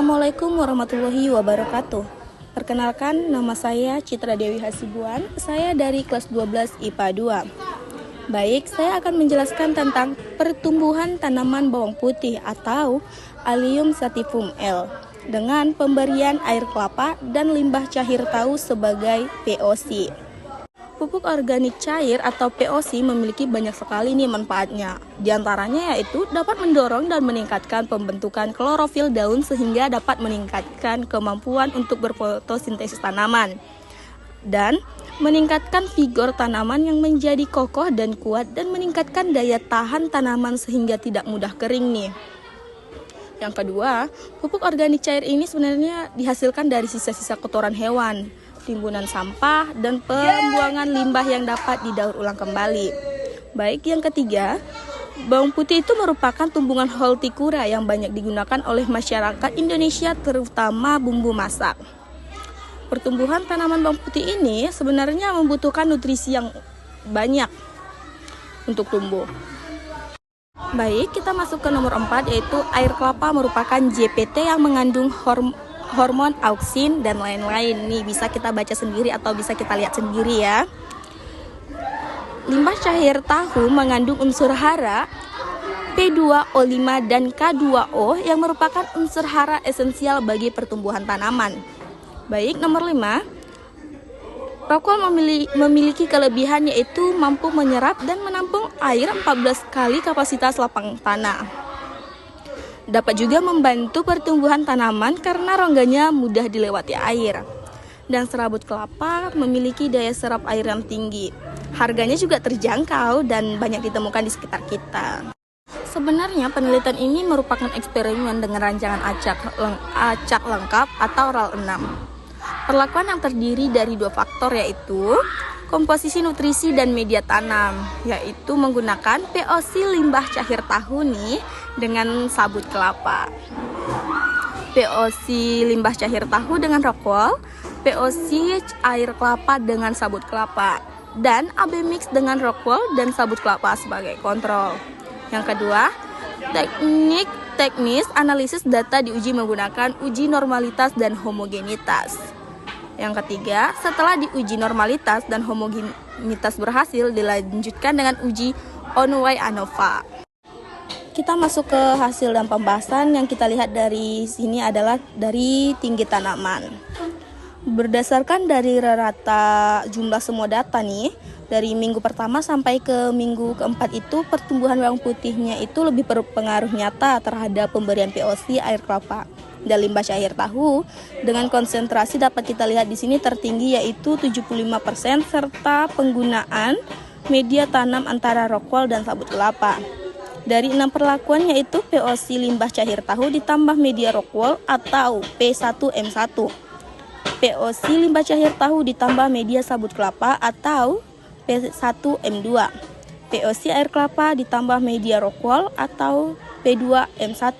Assalamualaikum warahmatullahi wabarakatuh. Perkenalkan, nama saya Citra Dewi Hasibuan. Saya dari kelas 12 IPA 2. Baik, saya akan menjelaskan tentang pertumbuhan tanaman bawang putih atau Allium sativum L dengan pemberian air kelapa dan limbah cair tahu sebagai POC. Pupuk organik cair atau POC memiliki banyak sekali nih manfaatnya. Di antaranya yaitu dapat mendorong dan meningkatkan pembentukan klorofil daun sehingga dapat meningkatkan kemampuan untuk berfotosintesis tanaman dan meningkatkan vigor tanaman yang menjadi kokoh dan kuat dan meningkatkan daya tahan tanaman sehingga tidak mudah kering nih. Yang kedua, pupuk organik cair ini sebenarnya dihasilkan dari sisa-sisa kotoran hewan, timbunan sampah, dan pembuangan limbah yang dapat didaur ulang kembali. Baik, yang ketiga, bawang putih itu merupakan tumbuhan hortikura yang banyak digunakan oleh masyarakat Indonesia, terutama bumbu masak. Pertumbuhan tanaman bawang putih ini sebenarnya membutuhkan nutrisi yang banyak untuk tumbuh. Baik, kita masuk ke nomor 4, yaitu air kelapa merupakan JPT yang mengandung hormon auksin dan lain-lain. Nih bisa kita baca sendiri atau bisa kita lihat sendiri ya. Limbah cair tahu mengandung unsur hara, P2O5 dan K2O yang merupakan unsur hara esensial bagi pertumbuhan tanaman. Baik, nomor 5. Rokol memiliki kelebihan yaitu mampu menyerap dan menampung air 14 kali kapasitas lapang tanah. Dapat juga membantu pertumbuhan tanaman karena rongganya mudah dilewati air. Dan serabut kelapa memiliki daya serap air yang tinggi. Harganya juga terjangkau dan banyak ditemukan di sekitar kita. Sebenarnya penelitian ini merupakan eksperimen dengan rancangan acak lengkap atau RAL 6. Perlakuan yang terdiri dari 2 faktor yaitu komposisi nutrisi dan media tanam, yaitu menggunakan POC limbah cair tahu nih dengan sabut kelapa, POC limbah cair tahu dengan rokol, POC air kelapa dengan sabut kelapa, dan AB mix dengan rokol dan sabut kelapa sebagai kontrol. Yang kedua, teknik teknis analisis data diuji menggunakan uji normalitas dan homogenitas. Yang ketiga, setelah diuji normalitas dan homogenitas berhasil, dilanjutkan dengan uji on-way ANOVA. Kita masuk ke hasil dan pembahasan. Yang kita lihat dari sini adalah dari tinggi tanaman. Berdasarkan dari rata jumlah semua data nih, dari minggu pertama sampai ke minggu keempat itu pertumbuhan bawang putihnya itu lebih berpengaruh nyata terhadap pemberian POC air kelapa dan limbah cair tahu dengan konsentrasi dapat kita lihat di sini tertinggi yaitu 75% serta penggunaan media tanam antara rokol dan sabut kelapa. Dari 6 perlakuan yaitu POC limbah cair tahu ditambah media rokol atau P1M1, POC limbah cair tahu ditambah media sabut kelapa atau P1M2, POC air kelapa ditambah media rokol atau P2M1,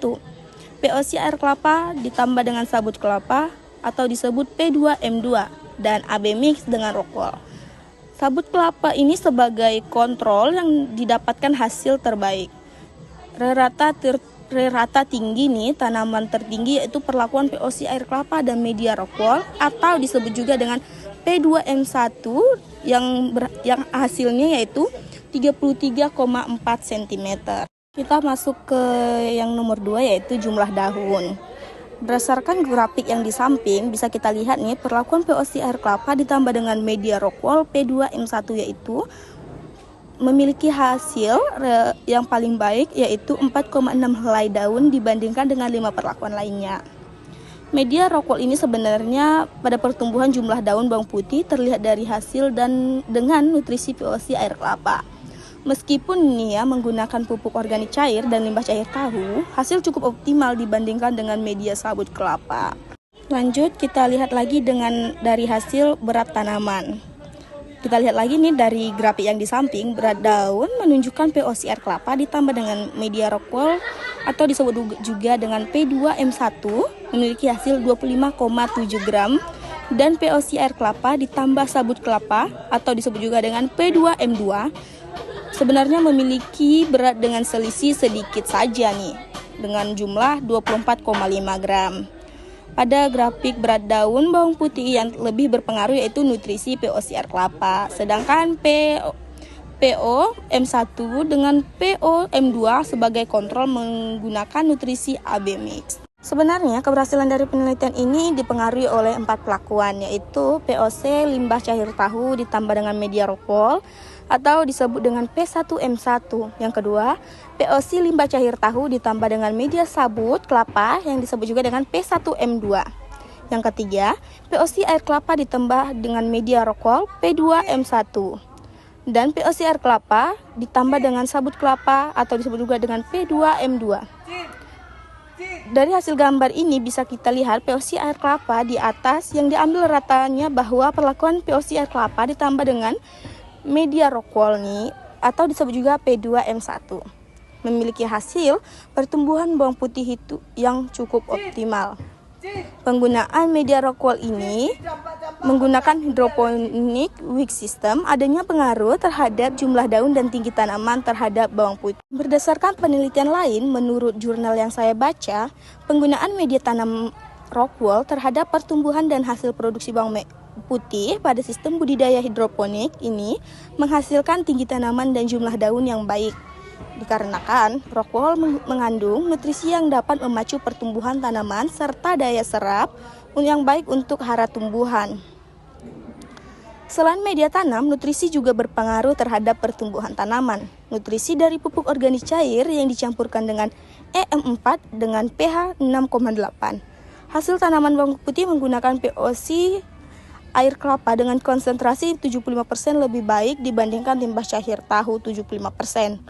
POC air kelapa ditambah dengan sabut kelapa atau disebut P2M2, dan AB mix dengan rokol. Sabut kelapa ini sebagai kontrol yang didapatkan hasil terbaik. Rata tinggi nih, tanaman tertinggi yaitu perlakuan POC air kelapa dan media rokol atau disebut juga dengan P2M1 yang hasilnya yaitu 33,4 cm. Kita masuk ke yang nomor 2 yaitu jumlah daun. Berdasarkan grafik yang di samping bisa kita lihat nih perlakuan POC air kelapa ditambah dengan media rokol P2M1 yaitu memiliki hasil yang paling baik yaitu 4,6 helai daun dibandingkan dengan 5 perlakuan lainnya. Media rokol ini sebenarnya pada pertumbuhan jumlah daun bawang putih terlihat dari hasil dan dengan nutrisi POC air kelapa. Meskipun nih ya menggunakan pupuk organik cair dan limbah cair tahu, hasil cukup optimal dibandingkan dengan media sabut kelapa. Lanjut kita lihat lagi dari hasil berat tanaman. Kita lihat lagi nih dari grafik yang di samping, berat daun menunjukkan POC air kelapa ditambah dengan media rokol atau disebut juga dengan P2M1 memiliki hasil 25,7 gram dan POC air kelapa ditambah sabut kelapa atau disebut juga dengan P2M2 sebenarnya memiliki berat dengan selisih sedikit saja nih dengan jumlah 24,5 gram. Pada grafik berat daun bawang putih yang lebih berpengaruh yaitu nutrisi POC air kelapa. Sedangkan POM1 dengan POM2 sebagai kontrol menggunakan nutrisi AB mix. Sebenarnya keberhasilan dari penelitian ini dipengaruhi oleh 4 pelakuan, yaitu POC limbah cair tahu ditambah dengan media rockwool atau disebut dengan P1M1. Yang kedua, POC limbah cair tahu ditambah dengan media sabut kelapa yang disebut juga dengan P1M2. Yang ketiga, POC air kelapa ditambah dengan media rockwool P2M1. Dan POC air kelapa ditambah dengan sabut kelapa atau disebut juga dengan P2M2. Dari hasil gambar ini bisa kita lihat POC air kelapa di atas yang diambil ratanya bahwa perlakuan POC air kelapa ditambah dengan media rockwool nih atau disebut juga P2M1 memiliki hasil pertumbuhan bawang putih itu yang cukup optimal. Penggunaan media rockwool ini menggunakan hidroponik wick system adanya pengaruh terhadap jumlah daun dan tinggi tanaman terhadap bawang putih. Berdasarkan penelitian lain, menurut jurnal yang saya baca, penggunaan media tanam rockwool terhadap pertumbuhan dan hasil produksi bawang putih pada sistem budidaya hidroponik ini menghasilkan tinggi tanaman dan jumlah daun yang baik. Dikarenakan rockwool mengandung nutrisi yang dapat memacu pertumbuhan tanaman serta daya serap yang baik untuk hara tumbuhan. Selain media tanam, nutrisi juga berpengaruh terhadap pertumbuhan tanaman. Nutrisi dari pupuk organik cair yang dicampurkan dengan EM4 dengan pH 6,8. Hasil tanaman bawang putih menggunakan POC air kelapa dengan konsentrasi 75% lebih baik dibandingkan limbah cair tahu 75%.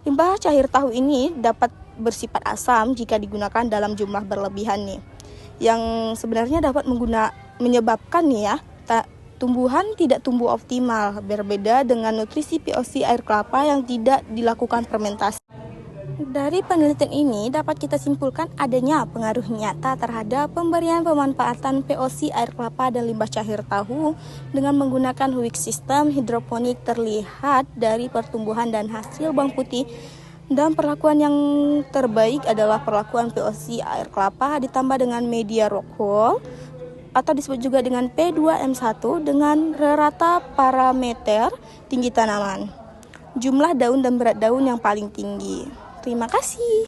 Limbah cair tahu ini dapat bersifat asam jika digunakan dalam jumlah berlebihan nih, yang sebenarnya dapat menyebabkan nih ya tumbuhan tidak tumbuh optimal, berbeda dengan nutrisi POC air kelapa yang tidak dilakukan fermentasi. Dari penelitian ini dapat kita simpulkan adanya pengaruh nyata terhadap pemberian pemanfaatan POC air kelapa dan limbah cair tahu dengan menggunakan wick system hidroponik terlihat dari pertumbuhan dan hasil bawang putih, dan perlakuan yang terbaik adalah perlakuan POC air kelapa ditambah dengan media rockwool atau disebut juga dengan P2M1 dengan rata parameter tinggi tanaman, jumlah daun dan berat daun yang paling tinggi. Terima kasih.